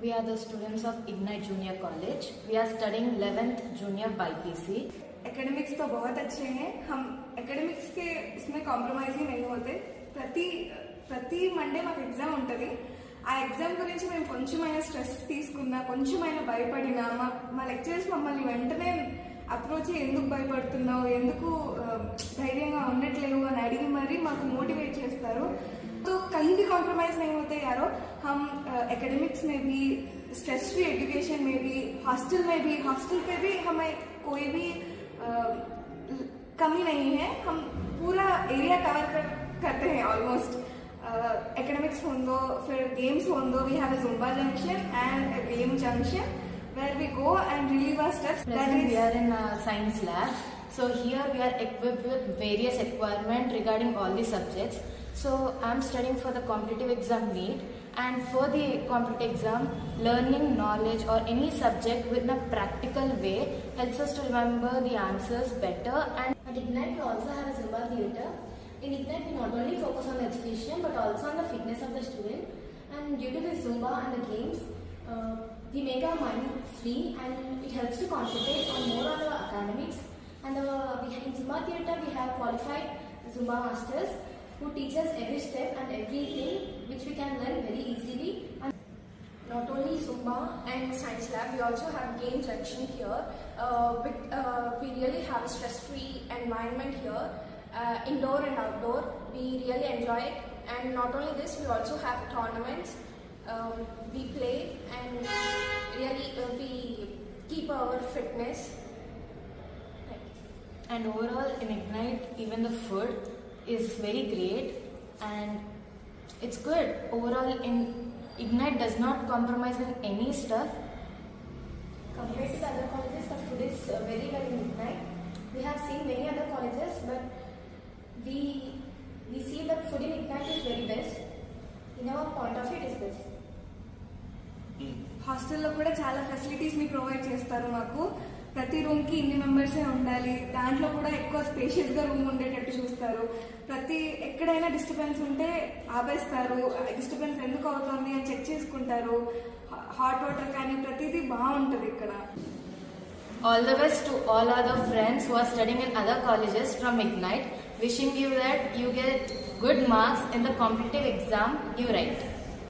We are the students of Ignite Junior College. We are studying 11th Junior BPC. Academics तो बहुत अच्छे हैं. हम एकेडमिक्स के उसमें कॉम्प्रोमाइज ही नहीं होते. ప్రతి మండే మాకు ఎగ్జామ్ ఉంటుంది. ఆ ఎగ్జామ్ గురించి మేము కొంచెమైనా స్ట్రెస్ తీసుకున్నా, కొంచెమైనా భయపడినా మా లెక్చరర్స్ మమ్మల్ని వెంటనే అప్రోచ్ ఎందుకు భయపడుతున్నావు, ఎందుకు ధైర్యంగా ఉండట్లేవు అని అడిగి మరీ మాకు మోటివేట్ చేస్తారు. तो कहीं भी कॉम्प्रोमाइज नहीं होते यारो. हम एकेडमिक्स में भी, स्ट्रेस फ्री एजुकेशन में भी, हॉस्टल पे भी हमें कोई भी कमी नहीं है. हम पूरा एरिया कवर करते हैं ऑलमोस्ट. एकेडमिक्स होंदो, फिर गेम्स होंदो. We have a Zumba junction and a game junction where we go and relieve our stress. We are in a science lab. So here we are equipped with various requirements regarding all the subjects. So I am studying for the competitive exam NEET, and for the competitive exam, learning knowledge or any subject with a practical way helps us to remember the answers better. And at Ignite we also have a Zumba theatre. In Ignite we not only focus on education but also on the fitness of the student. And due to the Zumba and the games, we make our mind free and it helps to concentrate on more on the academics. And in Zumba theatre we have qualified Zumba masters who teach us every step and everything which we can learn very easily. And not only Zumba and Science Lab, we also have Game Junction here. We really have a stress-free environment here, indoor and outdoor. We really enjoy it. And not only this, we also have tournaments. We play and really we keep our fitness. And overall in Ignite, even the food is very great and it's good. Overall in Ignite does not compromise in any stuff. Compared to the other colleges, the food is very well in Ignite. We have seen many other colleges, but we see that food in Ignite is very best. In our point of view, it is best. హాస్టల్లో కూడా చాలా ఫెసిలిటీస్ని provide చేస్తారు మాకు. ప్రతి రూమ్కి ఇన్ని మెంబర్సే ఉండాలి, దాంట్లో కూడా ఎక్కువ స్పేషియస్గా రూమ్ ఉండేటట్టు చూస్తారు. ఎక్కడైనా డిస్టర్బెన్స్ ఉంటే ఆపేస్తారు, డిస్టర్బెన్స్ ఎందుకు అవుతుంది అని చెక్ చేసుకుంటారు. హాట్ వాటర్ కానీ ప్రతిదీ బాగుంటుంది ఇక్కడ. All the best to all other friends who are studying in other colleges from Ignite. Wishing you that you get good marks in the competitive exam you write.